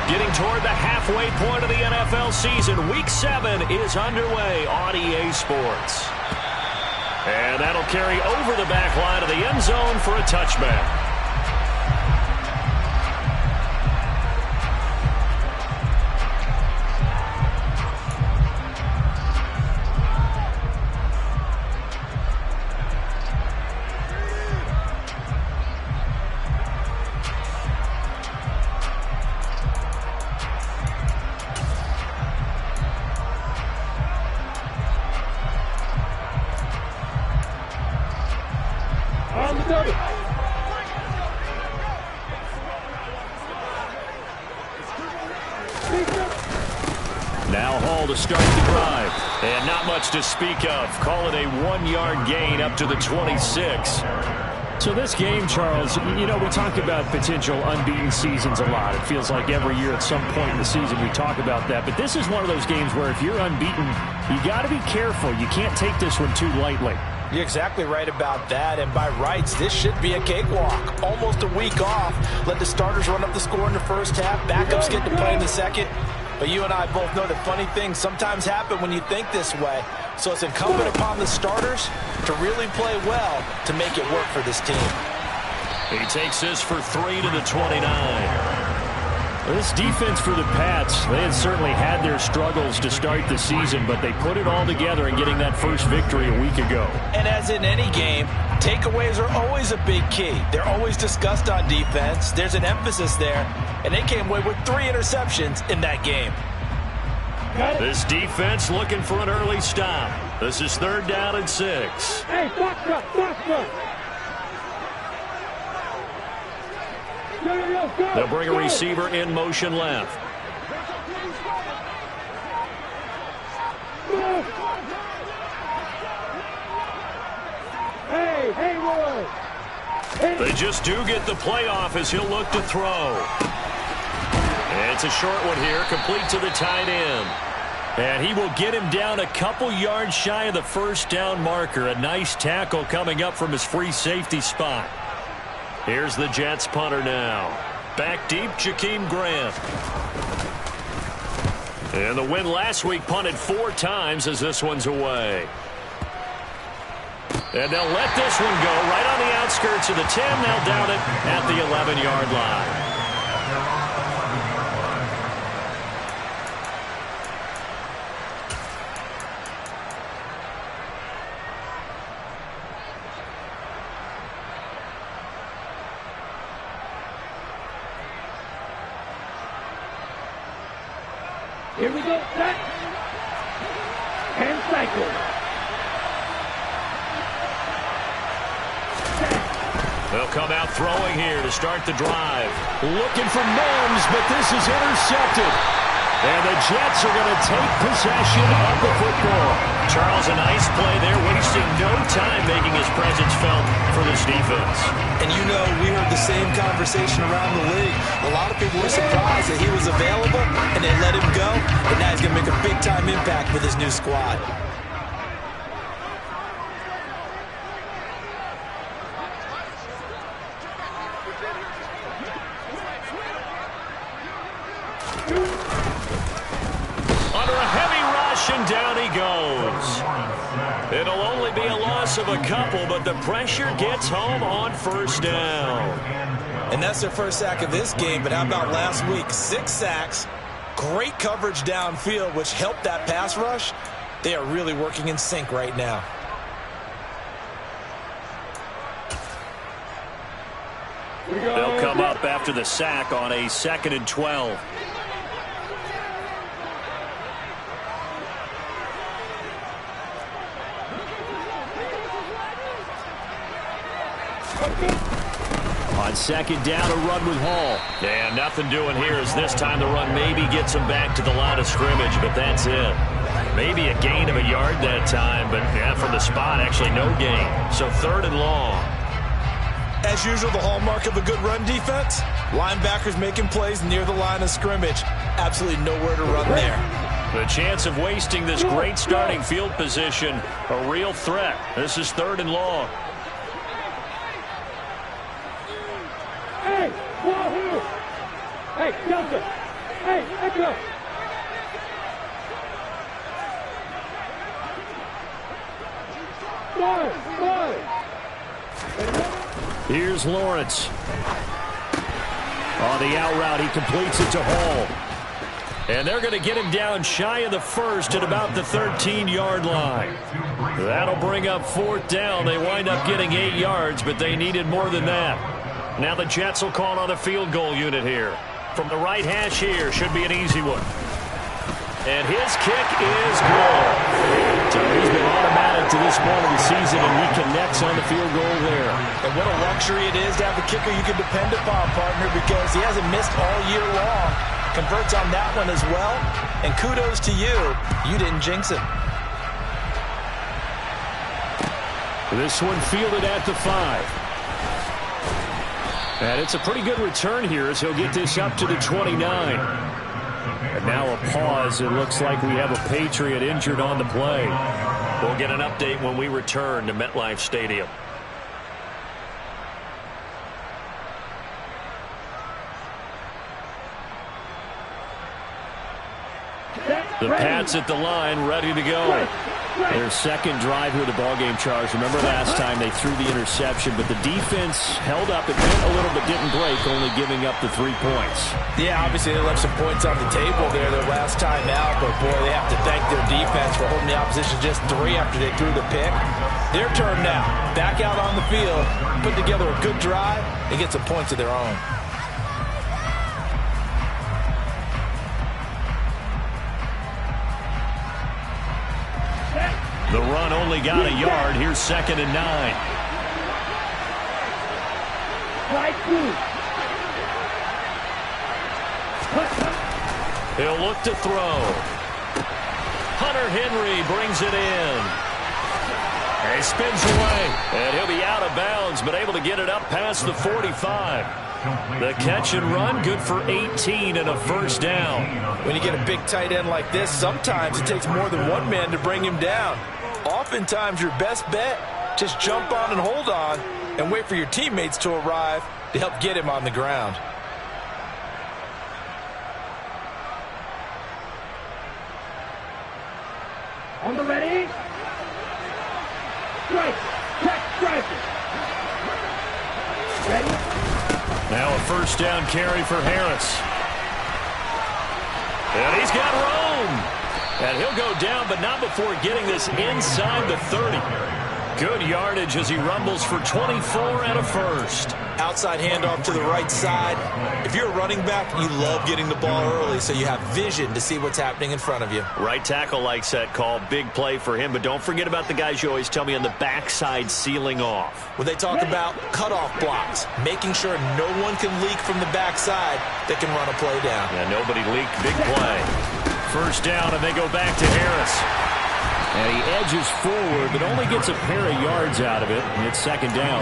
Getting toward the halfway point of the NFL season. Week 7 is underway on EA Sports. And that'll carry over the back line of the end zone for a touchback. Now Hall to start the drive. And not much to speak of. Call it a 1-yard gain up to the 26. So this game, Charles, you know, we talk about potential unbeaten seasons a lot. It feels like every year at some point in the season we talk about that. But this is one of those games where if you're unbeaten, you got to be careful. You can't take this one too lightly. You're exactly right about that, and by rights, this should be a cakewalk. Almost a week off. Let the starters run up the score in the first half. Backups get to play in the second. But you and I both know that funny things sometimes happen when you think this way. So it's incumbent upon the starters to really play well to make it work for this team. He takes this for 3 to the 29. This defense for the Pats, they had certainly had their struggles to start the season, but they put it all together in getting that first victory a week ago. And as in any game, takeaways are always a big key. They're always discussed on defense. There's an emphasis there, and they came away with 3 interceptions in that game. This defense looking for an early stop. This is 3rd down and 6. Hey, box up. They'll bring a receiver in motion left. They just do get the playoff as he'll look to throw. And it's a short one here, complete to the tight end. And he will get him down a couple yards shy of the first down marker. A nice tackle coming up from his free safety spot. Here's the Jets punter now. Back deep, Jakeem Grant. And the win last week punted 4 times as this one's away. And they'll let this one go right on the outskirts of the 10. They'll down it at the 11-yard line. Here we go, set, and cycle. They'll come out throwing here to start the drive. Looking for Mims, but this is intercepted. And the Jets are going to take possession of the football. Charles, a nice play there, wasting no time making his presence felt for this defense. And you know, we heard the same conversation around the league. A lot of people were surprised that he was available and they let him go. And now he's going to make a big-time impact with his new squad. And down he goes. It'll only be a loss of a couple, but the pressure gets home on first down. And that's their first sack of this game, but how about last week? 6 sacks, great coverage downfield, which helped that pass rush. They are really working in sync right now. They'll come up after the sack on a 2nd and 12. On 2nd down, a run with Hall. Yeah, nothing doing here as this time the run maybe gets him back to the line of scrimmage, but that's it. Maybe a gain of a yard that time, but yeah, from the spot, actually no gain. So 3rd and long. As usual, the hallmark of a good run defense, linebackers making plays near the line of scrimmage. Absolutely nowhere to run there. The chance of wasting this great starting field position, a real threat. This is 3rd and long. Hey, ball here. Hey, Delta. Hey, let's go. Here's Lawrence. On the out route, he completes it to Hall. And they're going to get him down shy of the first at about the 13-yard line. That'll bring up 4th down. They wind up getting 8 yards, but they needed more than that. Now the Jets will call on a field goal unit here. From the right hash here, should be an easy one. And his kick is good. So he's been automatic to this point of the season, and he connects on the field goal there. And what a luxury it is to have a kicker you can depend upon, partner, because he hasn't missed all year long. Converts on that one as well. And kudos to you. You didn't jinx him. This one fielded at the 5. And it's a pretty good return here as he'll get this up to the 29. And now a pause. It looks like we have a Patriot injured on the play. We'll get an update when we return to MetLife Stadium. The Pats at the line, ready to go. Their second drive here of the ballgame, Charles. Remember last time they threw the interception, but the defense held up. It bent a little but didn't break, only giving up the 3 points. Yeah, obviously they left some points on the table there their last time out, but boy, they have to thank their defense for holding the opposition just 3 after they threw the pick. Their turn now. Back out on the field, put together a good drive, and get some points of their own. The run only got a yard. Here's 2nd and 9. He'll look to throw. Hunter Henry brings it in. And he spins away. And he'll be out of bounds, but able to get it up past the 45. The catch and run, good for 18 and a 1st down. When you get a big tight end like this, sometimes it takes more than one man to bring him down. Oftentimes, your best bet, just jump on and hold on and wait for your teammates to arrive to help get him on the ground. On the ready. Strike. Check. Strike. Ready. Now a 1st down carry for Harris. And he's got room. And he'll go down, but not before getting this inside the 30. Good yardage as he rumbles for 24 and a 1st. Outside handoff to the right side. If you're a running back, you love getting the ball early so you have vision to see what's happening in front of you. Right tackle likes that call. Big play for him, but don't forget about the guys you always tell me on the backside sealing off. When they talk about cutoff blocks, making sure no one can leak from the backside that can run a play down. Yeah, nobody leaked. Big play. 1st down, and they go back to Harris. And he edges forward, but only gets a pair of yards out of it, and it's 2nd down.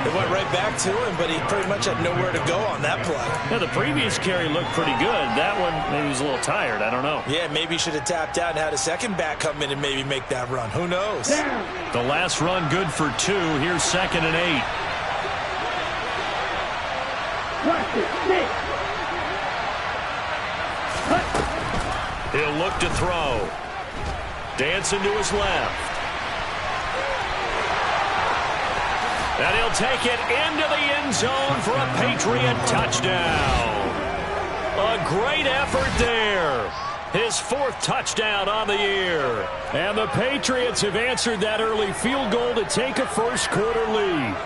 It went right back to him, but he pretty much had nowhere to go on that play. Yeah, the previous carry looked pretty good. That one, maybe he was a little tired. I don't know. Yeah, maybe he should have tapped out and had a second back come in and maybe make that run. Who knows? The last run good for 2. Here's 2nd and 8. He'll look to throw. Dancing to his left. And he'll take it into the end zone for a Patriot touchdown. A great effort there. His 4th touchdown on the year. And the Patriots have answered that early field goal to take a 1st quarter lead.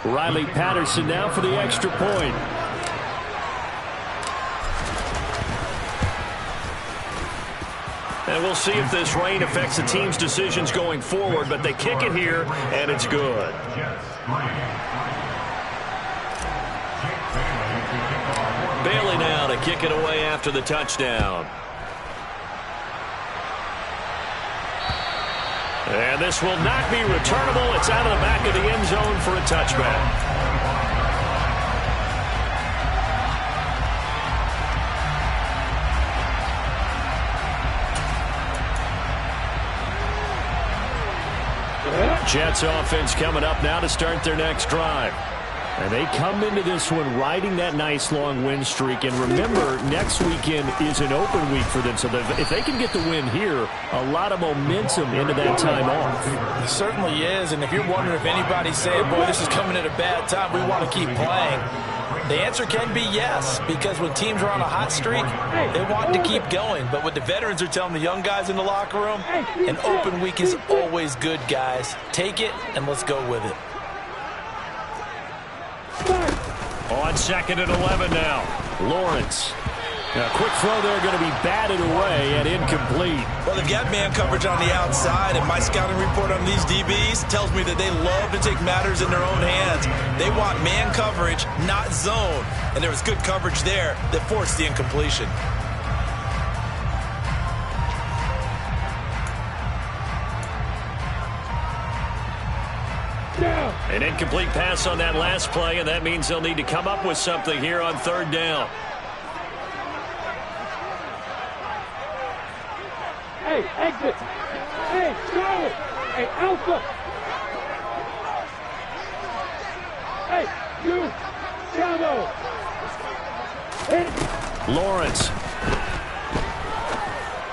Riley Patterson now for the extra point. And we'll see if this rain affects the team's decisions going forward, but they kick it here, and it's good. Bailey now to kick it away after the touchdown. And this will not be returnable. It's out of the back of the end zone for a touchback. Jets offense coming up now to start their next drive. And they come into this one riding that nice long win streak. And remember, next weekend is an open week for them. So if they can get the win here, a lot of momentum into that time off. It certainly is. And if you're wondering if anybody's saying, boy, this is coming at a bad time, we want to keep playing, the answer can be yes, because when teams are on a hot streak, they want to keep going. But what the veterans are telling the young guys in the locker room, an open week is always good, guys. Take it, and let's go with it. On 2nd and 11 now. Lawrence. A quick throw there going to be batted away and incomplete. Well, they've got man coverage on the outside, and my scouting report on these DBs tells me that they love to take matters in their own hands. They want man coverage, not zone. And there was good coverage there that forced the incompletion. An incomplete pass on that last play, and that means they'll need to come up with something here on 3rd down. Hey, exit. Hey, go. Hey, Alpha. Hey, you. Bravo. Lawrence.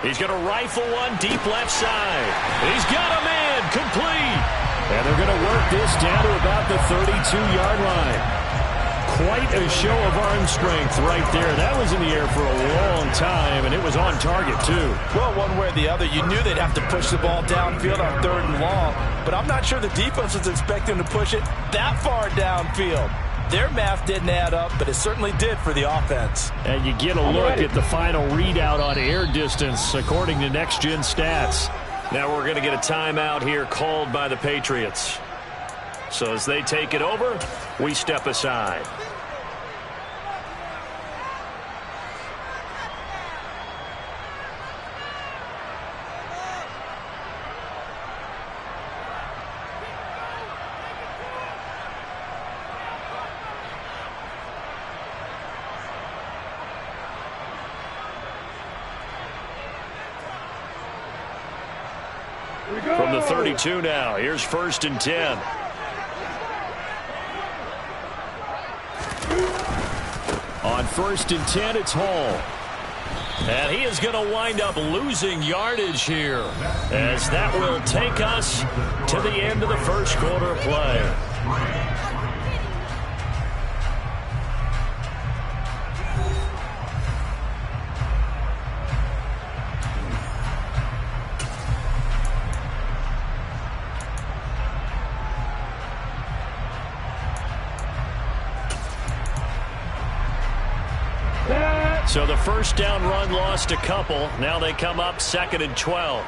He's going to rifle one deep left side. He's got a man complete. And they're going to work this down to about the 32-yard line. Quite a show of arm strength right there. That was in the air for a long time, and it was on target, too. Well, one way or the other, you knew they'd have to push the ball downfield on 3rd and long, but I'm not sure the defense was expecting to push it that far downfield. Their math didn't add up, but it certainly did for the offense. And you get a look at the final readout on air distance, according to Next Gen Stats. Now we're going to get a timeout here called by the Patriots. So as they take it over, we step aside. From the 32 now, here's 1st and 10. On 1st and 10, it's Hall. And he is going to wind up losing yardage here, as that will take us to the end of the first quarter play. So the first down run lost a couple. Now they come up 2nd and 12.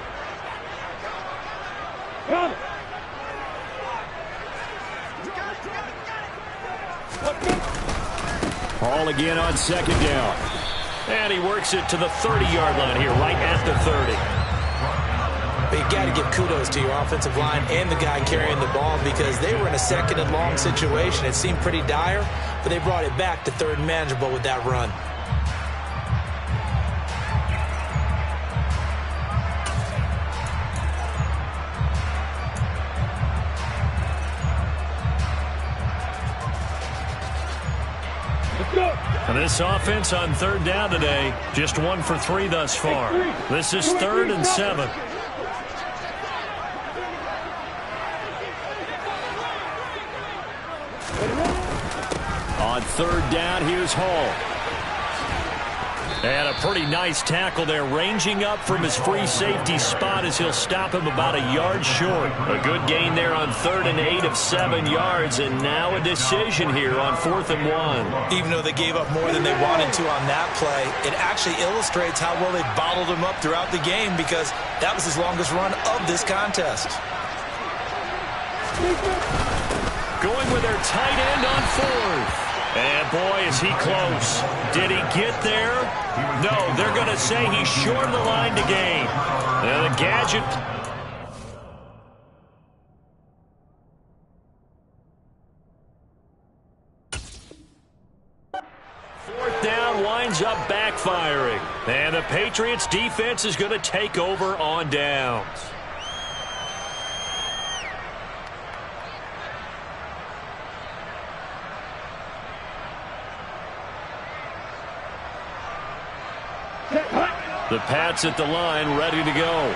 Hall again on 2nd down. And he works it to the 30-yard line here, right at the 30. But you got to give kudos to your offensive line and the guy carrying the ball, because they were in a 2nd and long situation. It seemed pretty dire, but they brought it back to 3rd and manageable with that run. And this offense on 3rd down today, just 1 for 3 thus far. This is 3rd and 7. On 3rd down, here's Hall. And a pretty nice tackle there, ranging up from his free safety spot as he'll stop him about a yard short. A good gain there on 3rd and 8 of 7 yards, and now a decision here on 4th and 1. Even though they gave up more than they wanted to on that play, it actually illustrates how well they bottled him up throughout the game, because that was his longest run of this contest. Going with their tight end on 4th. And boy, is he close. Did he get there? No, they're going to say he's short of the line to gain. And the gadget. 4th down winds up backfiring. And the Patriots defense is going to take over on downs. The Pats at the line, ready to go.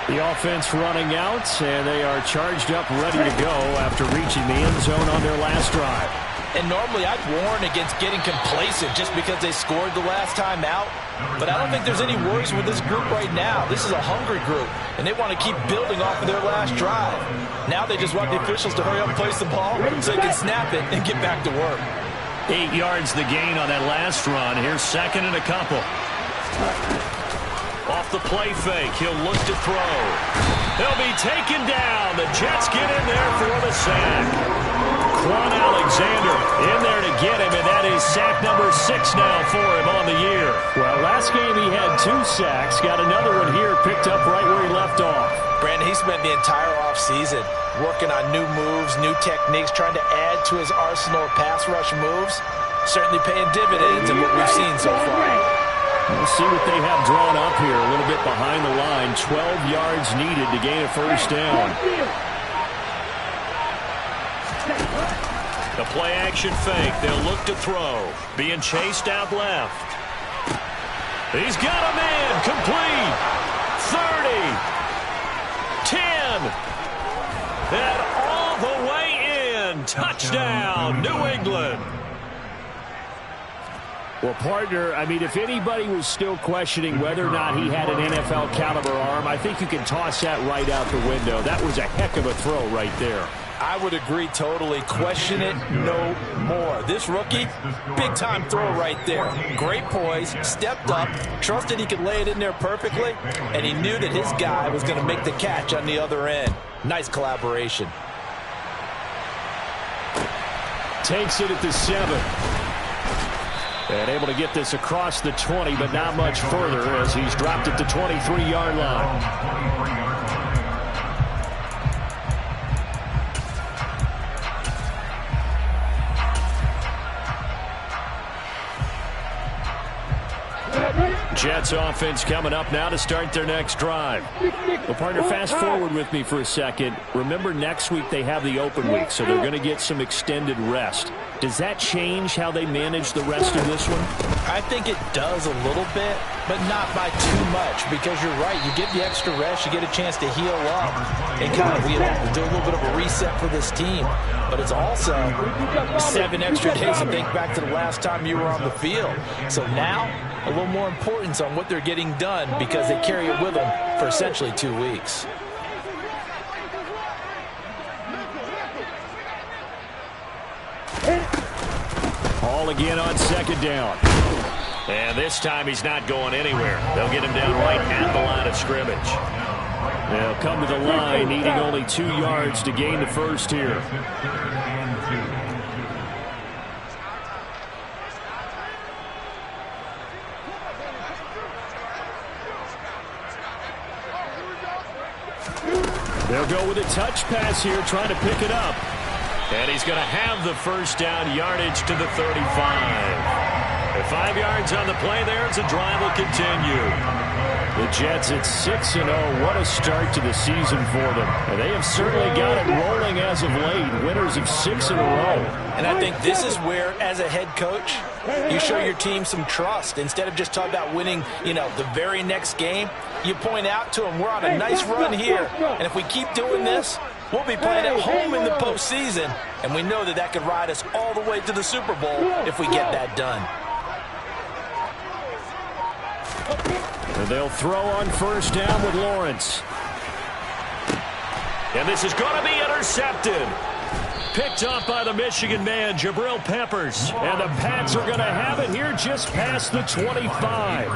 The offense running out, and they are charged up, ready to go after reaching the end zone on their last drive. And normally I'd warn against getting complacent just because they scored the last time out. But I don't think there's any worries with this group right now. This is a hungry group, and they want to keep building off of their last drive. Now they just want the officials to hurry up and place the ball so they can snap it and get back to work. 8 yards the gain on that last run. Here's second and a couple. Off the play fake, he'll look to throw. He'll be taken down. The Jets get in there for the sack. Quan Alexander in there to get him, and that is sack number 6 now for him on the year. Well, last game he had 2 sacks. Got another one here picked up right where he left off. Brandon, he spent the entire offseason working on new moves, new techniques, trying to add to his arsenal of pass rush moves. Certainly paying dividends in what we've seen so far. We'll see what they have drawn up here. A little bit behind the line. 12 yards needed to gain a first down. The play-action fake. They'll look to throw. Being chased out left. He's got a man. Complete. 30. 10. And all the way in. Touchdown, New England. Well, partner, I mean, if anybody was still questioning whether or not he had an NFL caliber arm, I think you can toss that right out the window. That was a heck of a throw right there. I would agree totally. Question it no more. This rookie, big-time throw right there. Great poise, stepped up, trusted he could lay it in there perfectly, and he knew that his guy was going to make the catch on the other end. Nice collaboration. Takes it at the 7. And able to get this across the 20, but not much further as he's dropped it to 23-yard line. Jets offense coming up now to start their next drive. Well, partner, fast forward with me for a second. Remember, next week they have the open week, so they're going to get some extended rest. Does that change how they manage the rest of this one? I think it does a little bit, but not by too much, because you're right. You get the extra rest, you get a chance to heal up and kind of do a little bit of a reset for this team. But it's also 7 extra days to think back to the last time you were on the field. So now, a little more importance on what they're getting done because they carry it with them for essentially 2 weeks. Hall again on second down. And this time he's not going anywhere. They'll get him down right at the line of scrimmage. They'll come to the line, needing only 2 yards to gain the first here. They'll go with a touch pass here, trying to pick it up. And he's going to have the first down, yardage to the 35. And 5 yards on the play there as the drive will continue. The Jets at 6-0. What a start to the season for them. And they have certainly got it rolling as of late. Winners of 6 in a row. And I think this is where, as a head coach, you show your team some trust. Instead of just talking about winning, the very next game, you point out to them, we're on a nice run here. And if we keep doing this, we'll be playing at home in the postseason. And we know that could ride us all the way to the Super Bowl if we get that done. And they'll throw on first down with Lawrence. And this is going to be intercepted. Picked up by the Michigan man, Jabril Peppers. And the Pats are going to have it here just past the 25.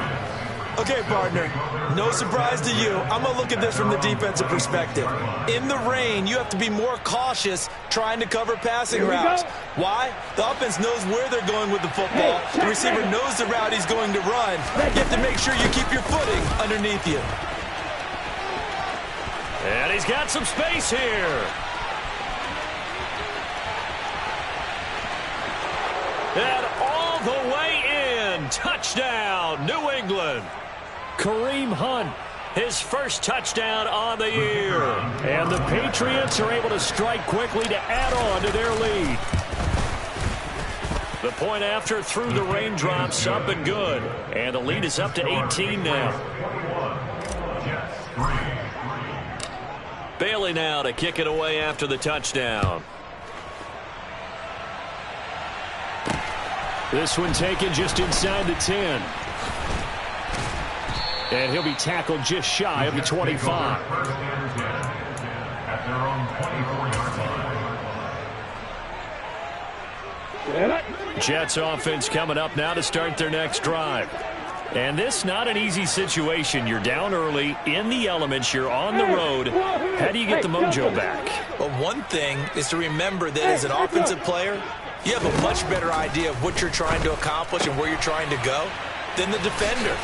Okay, partner, no surprise to you. I'm going to look at this from the defensive perspective. In the rain, you have to be more cautious trying to cover passing routes. Why? The offense knows where they're going with the football. The receiver knows the route he's going to run. You have to make sure you keep your footing underneath you. And he's got some space here. And all the way in. Touchdown, New England. Kareem Hunt, his first touchdown on the year. And the Patriots are able to strike quickly to add on to their lead. The point after through the raindrops, up and good. And the lead is up to 18 now. Bailey now to kick it away after the touchdown. This one taken just inside the 10. And he'll be tackled just shy of the 25. Jets offense coming up now to start their next drive. And this not an easy situation. You're down early, in the elements, you're on the road. How do you get the mojo back? Well, one thing is to remember that as an offensive player, you have a much better idea of what you're trying to accomplish and where you're trying to go than the defender.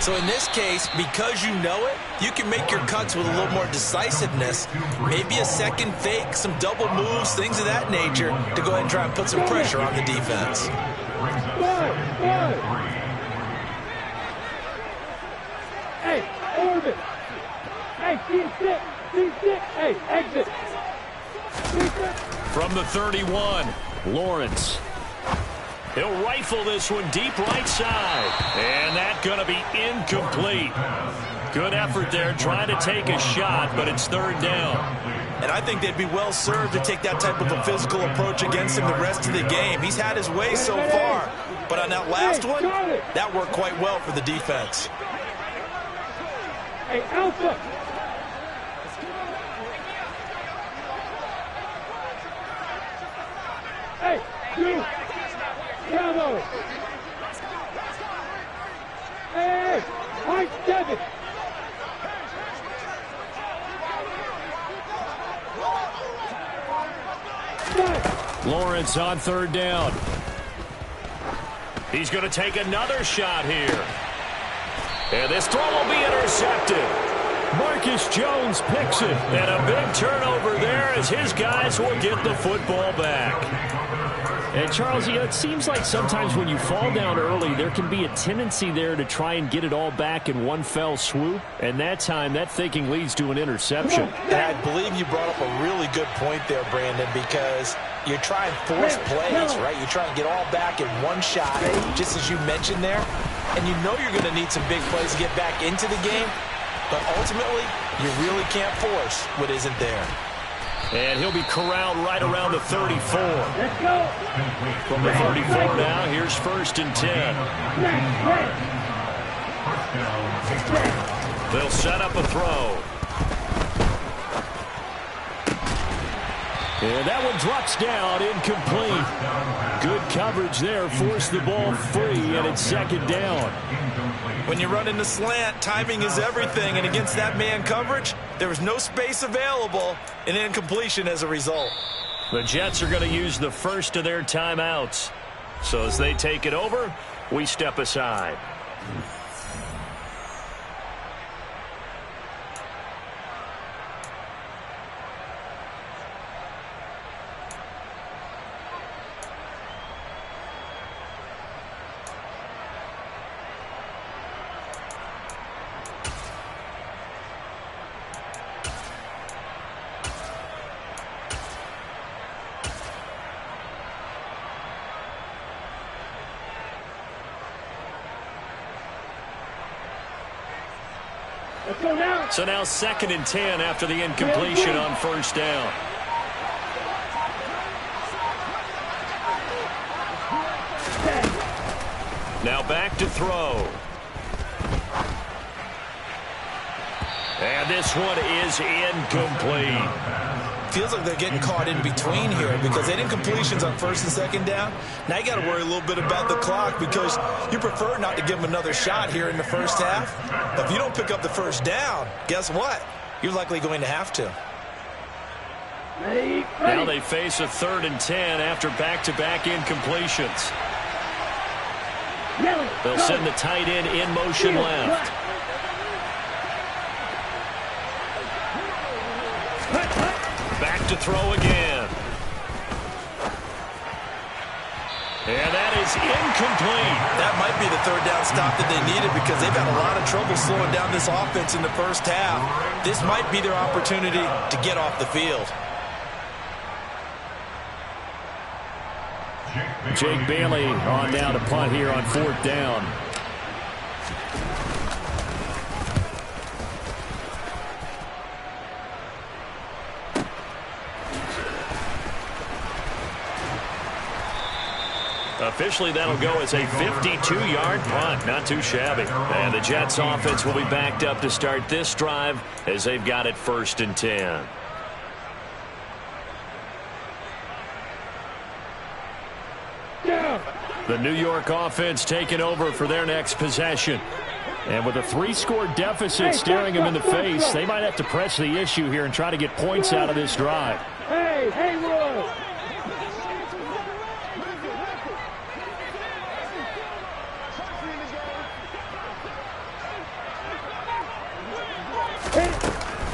So in this case, because you know it, you can make your cuts with a little more decisiveness, maybe a second fake, some double moves, things of that nature, to go ahead and try and put some pressure on the defense. Hey, orbit. Hey, C6, C6. Hey, exit. C6. From the 31, Lawrence. He'll rifle this one deep right side. And that's going to be incomplete. Good effort there trying to take a shot, but it's third down. And I think they'd be well served to take that type of a physical approach against him the rest of the game. He's had his way so far, but on that last one, that worked quite well for the defense. Hey, Alpha. Hey, you. Bravo. Hey, Mike 7. Lawrence on third down. He's going to take another shot here. And this throw will be intercepted. Marcus Jones picks it. And a big turnover there as his guys will get the football back. And Charles, it seems like sometimes when you fall down early, there can be a tendency there to try and get it all back in one fell swoop. And that time, that thinking leads to an interception. And I believe you brought up a really good point there, Brandon, because you try and force plays, right? You try and get all back in one shot, just as you mentioned there. And you know you're going to need some big plays to get back into the game. But ultimately, you really can't force what isn't there. And he'll be corralled right around the 34. Let's go. From the 34 now, here's first and 10. They'll set up a throw. And that one drops down, incomplete. Good coverage there, forced the ball free, and it's second down. When you run in the slant, timing is everything, and against that man coverage, there was no space available, and incompletion as a result. The Jets are going to use the first of their timeouts. So as they take it over, we step aside. So now second and 10 after the incompletion on first down. Now back to throw. And this one is incomplete. Feels like they're getting caught in between here because they didn't completions on first and second down. Now you got to worry a little bit about the clock because you prefer not to give them another shot here in the first half. But if you don't pick up the first down, guess what? You're likely going to have to. Now they face a third and 10 after back-to-back incompletions. They'll send the tight end in motion left. Back to throw again. And that is incomplete. That might be the third down stop that they needed because they've had a lot of trouble slowing down this offense in the first half. This might be their opportunity to get off the field. Jake Bailey on down to punt here on 4th down. Officially, that'll go as a 52-yard punt. Not too shabby. And the Jets offense will be backed up to start this drive as they've got it 1st and 10. The New York offense taking over for their next possession. And with a 3-score deficit staring them in the face, they might have to press the issue here and try to get points out of this drive. Hey, Haywood!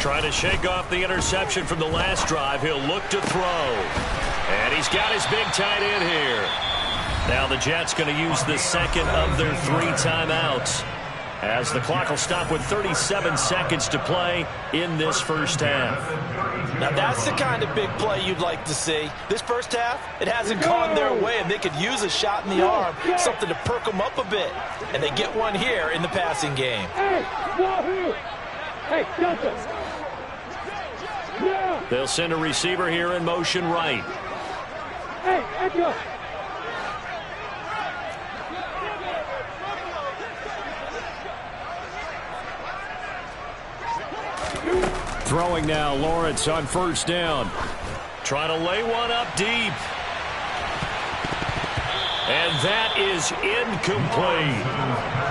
Trying to shake off the interception from the last drive. He'll look to throw. And he's got his big tight end here. Now the Jets going to use the second of their 3 timeouts, as the clock will stop with 37 seconds to play in this first half. Now that's the kind of big play you'd like to see. This first half, it hasn't gone their way, and they could use a shot in the arm, something to perk them up a bit. And they get one here in the passing game. Hey, Wahoo! Hey, Delta! Yeah! They'll send a receiver here in motion right. Hey, Echo! Throwing now, Lawrence on 1st down. Trying to lay one up deep. And that is incomplete.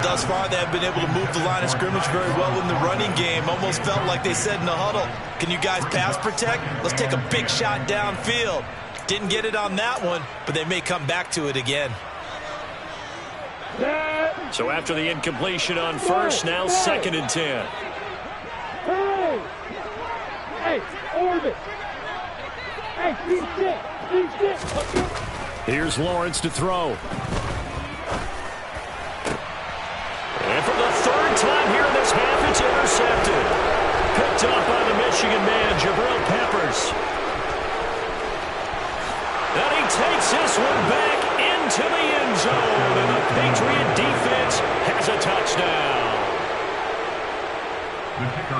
Thus far, they have been able to move the line of scrimmage very well in the running game. Almost felt like they said in the huddle, can you guys pass protect? Let's take a big shot downfield. Didn't get it on that one, but they may come back to it again. So after the incompletion on 1st, now 2nd and 10. Hey! Hey, Orbit! Hey, D6! Here's Lawrence to throw. And for the 3rd time here in this half, it's intercepted. Picked up by the Michigan man, Jabril Peppers. And he takes this one back into the end zone, and the Patriot defense has a touchdown.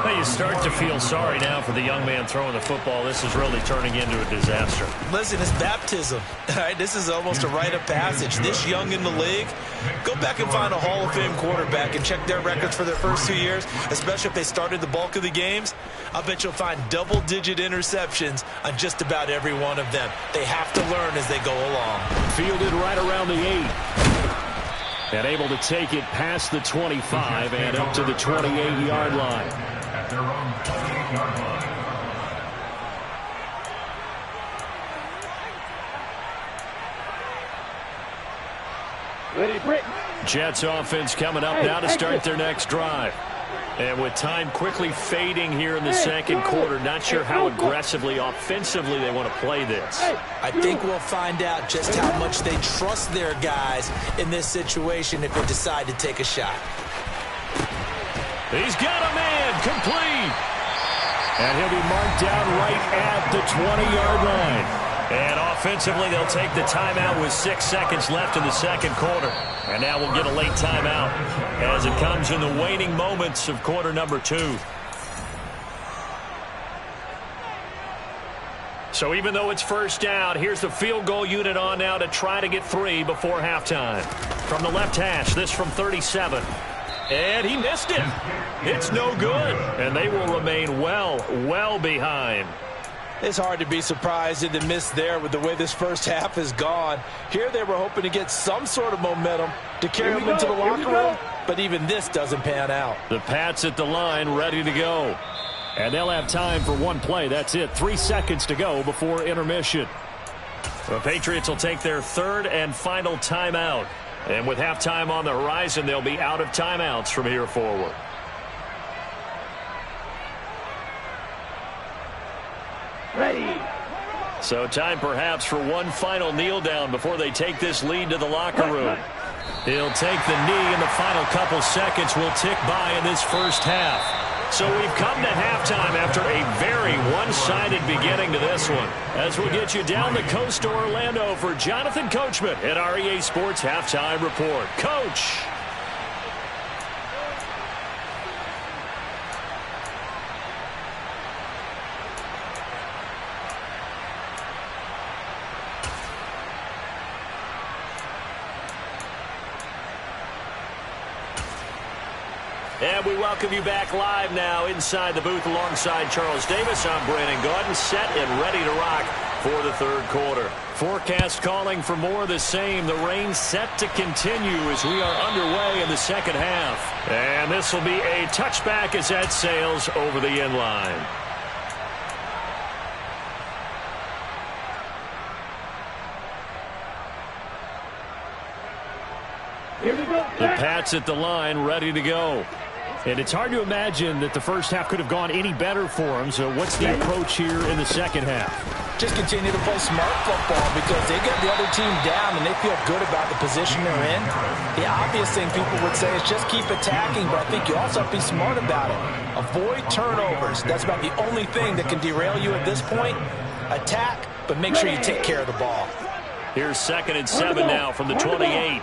Well, you start to feel sorry now for the young man throwing the football. This is really turning into a disaster. Listen, it's baptism. All right, this is almost a rite of passage. This young in the league, go back and find a Hall of Fame quarterback and check their records for their first 2 years, especially if they started the bulk of the games. I bet you'll find double-digit interceptions on just about every one of them. They have to learn as they go along. Fielded right around the 8. And able to take it past the 25 and up to the 28-yard line. At their own 28-yard line. Ready, Britt. Jets offense coming up now to start their next drive. And with time quickly fading here in the second quarter, not sure how aggressively, offensively they want to play this. I think we'll find out just how much they trust their guys in this situation if they decide to take a shot. He's got a man, complete. And he'll be marked down right at the 20-yard line. And offensively, they'll take the timeout with 6 seconds left in the second quarter. And now we'll get a late timeout as it comes in the waning moments of quarter number 2. So even though it's first down, here's the field goal unit on now to try to get 3 before halftime. From the left hash, this from 37. And he missed it. It's no good. And they will remain well behind. It's hard to be surprised in the miss there with the way this first half has gone. Here they were hoping to get some sort of momentum to carry them into the locker room, but even this doesn't pan out. The Pats at the line ready to go. And they'll have time for one play. That's it. 3 seconds to go before intermission. The Patriots will take their 3rd and final timeout. And with halftime on the horizon, they'll be out of timeouts from here forward. Ready. So time perhaps for one final kneel down before they take this lead to the locker room. He'll take the knee, and the final couple seconds will tick by in this first half. So we've come to halftime after a very one-sided beginning to this one. As we'll get you down the coast to Orlando for Jonathan Coachman at our EA Sports Halftime Report. Coach. And we welcome you back live now inside the booth alongside Charles Davis. I'm Brandon Gaudin, set and ready to rock for the third quarter. Forecast calling for more of the same. The rain set to continue as we are underway in the second half. And this will be a touchback as that sails over the end line. Here we go. The Pats at the line, ready to go. And it's hard to imagine that the first half could have gone any better for them. So what's the approach here in the second half? Just continue to play smart football because they get the other team down and they feel good about the position they're in. The obvious thing people would say is just keep attacking, but I think you also have to be smart about it. Avoid turnovers. That's about the only thing that can derail you at this point. Attack, but make sure you take care of the ball. Here's 2nd and 7 now from the 28.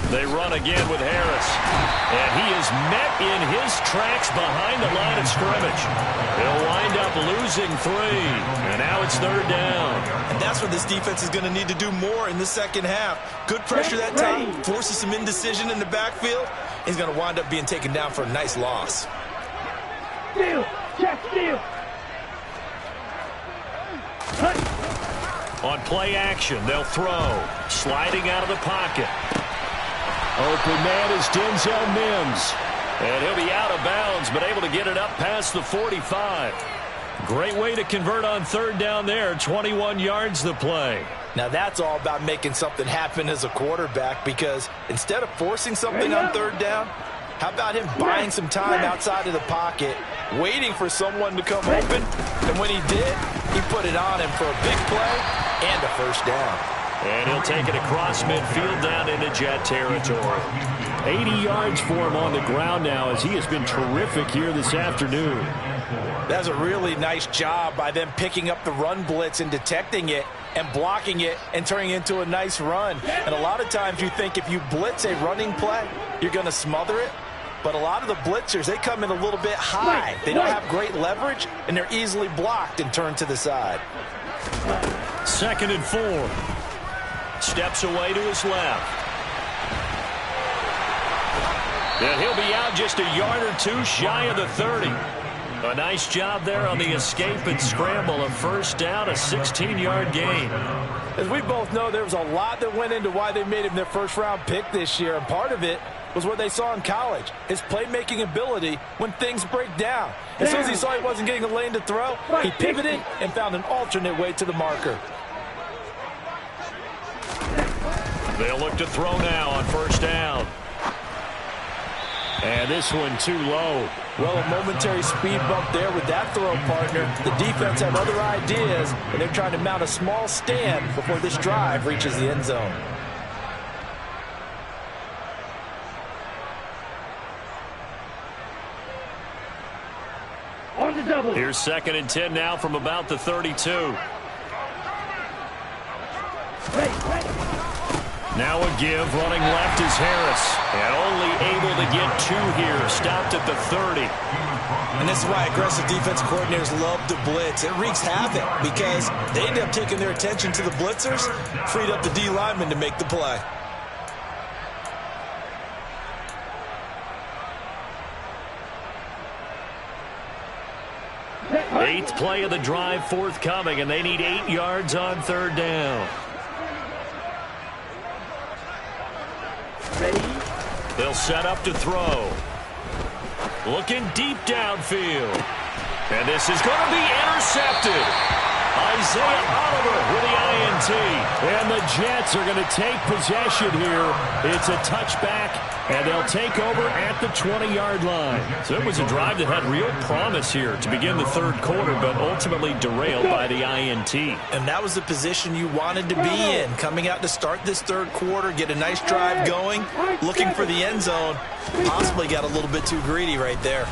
They run again with Harris. And he is met in his tracks behind the line of scrimmage. He'll wind up losing 3. And now it's 3rd down. And that's what this defense is going to need to do more in the second half. Good pressure that time, forces some indecision in the backfield. He's going to wind up being taken down for a nice loss. Steal. Check steal. On play action, they'll throw. Sliding out of the pocket. Open man is Denzel Mims. And he'll be out of bounds, but able to get it up past the 45. Great way to convert on 3rd down there. 21 yards the play. Now that's all about making something happen as a quarterback, because instead of forcing something on 3rd down, how about him buying some time outside of the pocket, waiting for someone to come open, and when he did, he put it on him for a big play and a 1st down. And he'll take it across midfield down into Jet territory. 80 yards for him on the ground now as he has been terrific here this afternoon. That's a really nice job by them picking up the run blitz and detecting it and blocking it and turning it into a nice run. And a lot of times you think if you blitz a running play, you're going to smother it. But a lot of the blitzers, they come in a little bit high. They don't have great leverage, and they're easily blocked and turned to the side. 2nd and 4. Steps away to his left. And he'll be out just a yard or 2 shy of the 30. A nice job there on the escape and scramble. A 1st down, a 16-yard gain. As we both know, there was a lot that went into why they made him their 1st-round pick this year, and part of it was what they saw in college, his playmaking ability when things break down. As soon as he saw he wasn't getting a lane to throw, he pivoted and found an alternate way to the marker. They'll look to throw now on 1st down. And this one too low. Well, a momentary speed bump there with that throw, partner. The defense had other ideas, and they're trying to mount a small stand before this drive reaches the end zone. On the double. Here's 2nd and 10 now from about the 32. Now a give, running left is Harris. And only able to get 2 here, stopped at the 30. And this is why aggressive defense coordinators love to blitz. It wreaks havoc because they end up taking their attention to the blitzers, freed up the D lineman to make the play. Eighth play of the drive forthcoming, and they need 8 yards on 3rd down. They'll set up to throw. Looking deep downfield. And this is going to be intercepted. Isaiah Oliver with the INT. And the Jets are going to take possession here. It's a touchback, and they'll take over at the 20-yard line. So it was a drive that had real promise here to begin the third quarter, but ultimately derailed by the INT. And that was the position you wanted to be in, coming out to start this third quarter, get a nice drive going, looking for the end zone. Possibly got a little bit too greedy right there.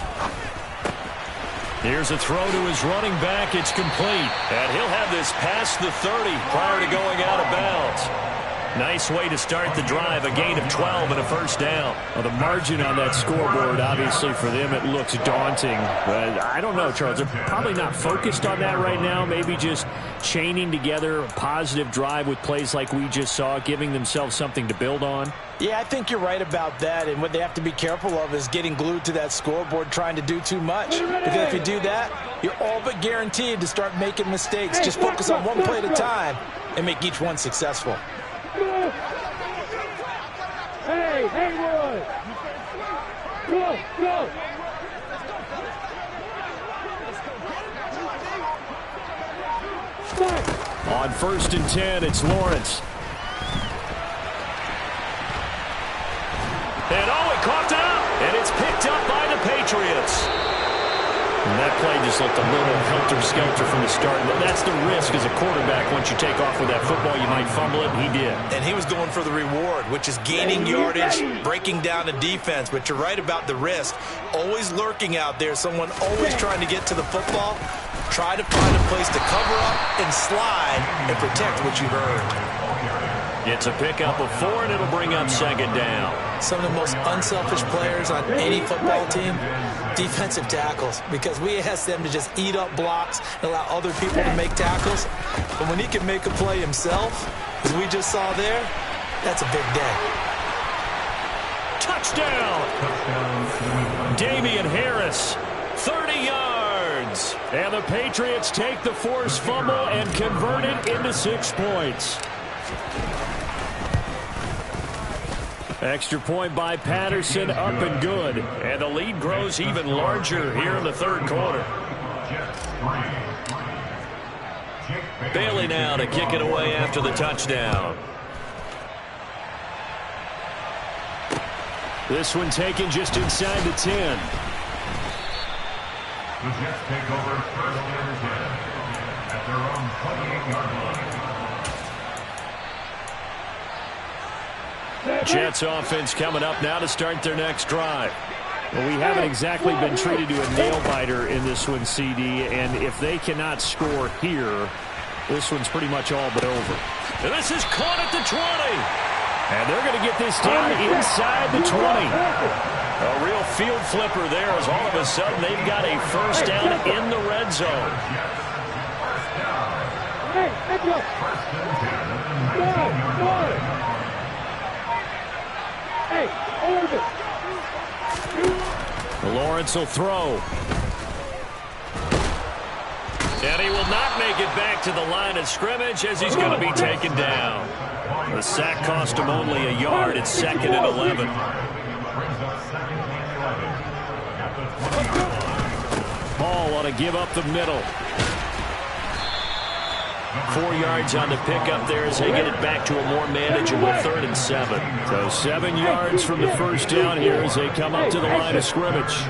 Here's a throw to his running back. It's complete. And he'll have this past the 30 prior to going out of bounds. Nice way to start the drive. A gain of 12 and a first down. Well, the margin on that scoreboard, obviously, for them, it looks daunting. But I don't know, Charles. They're probably not focused on that right now. Maybe just chaining together a positive drive with plays like we just saw, giving themselves something to build on. Yeah, I think you're right about that. And what they have to be careful of is getting glued to that scoreboard trying to do too much. Because if you do that, you're all but guaranteed to start making mistakes. Just focus on one play at a time and make each one successful. Hey, Haywood! Go, go! On 1st and 10, it's Lawrence. And oh, it coughed it up. And it's picked up by the Patriots. And that play just looked a little helter-skelter from the start. That's the risk as a quarterback. Once you take off with that football, you might fumble it, and he did. And he was going for the reward, which is gaining yardage, breaking down a defense. But you're right about the risk. Always lurking out there, someone always trying to get to the football. Try to find a place to cover up and slide and protect what you've earned. It's a pickup of 4, and it'll bring up 2nd down. Some of the most unselfish players on any football team, defensive tackles, because we ask them to just eat up blocks and allow other people to make tackles. But when he can make a play himself, as we just saw there, that's a big day. Touchdown! Damian Harris, 30 yards. And the Patriots take the forced fumble and convert it into 6 points. Extra point by Patterson, up and good. And the lead grows even larger here in the third quarter. Bailey now to kick it away after the touchdown. This one taken just inside the 10. The Jets take over 1st and 10 at their own 28-yard line. Jets offense coming up now to start their next drive. Well, we haven't exactly been treated to a nail-biter in this one, CD, and if they cannot score here, this one's pretty much all but over. And this is caught at the 20. And they're going to get this down inside the 20. A real field flipper there as all of a sudden they've got a first down in the red zone. Hey, let's go! Go! Hey, over! Lawrence will throw. And he will not make it back to the line of scrimmage as he's going to be taken down. The sack cost him only a yard. It's 2nd and 11. Ball ought to give up the middle. 4 yards on the pickup there as they get it back to a more manageable 3rd and 7. So 7 yards from the first down here as they come up to the line of scrimmage.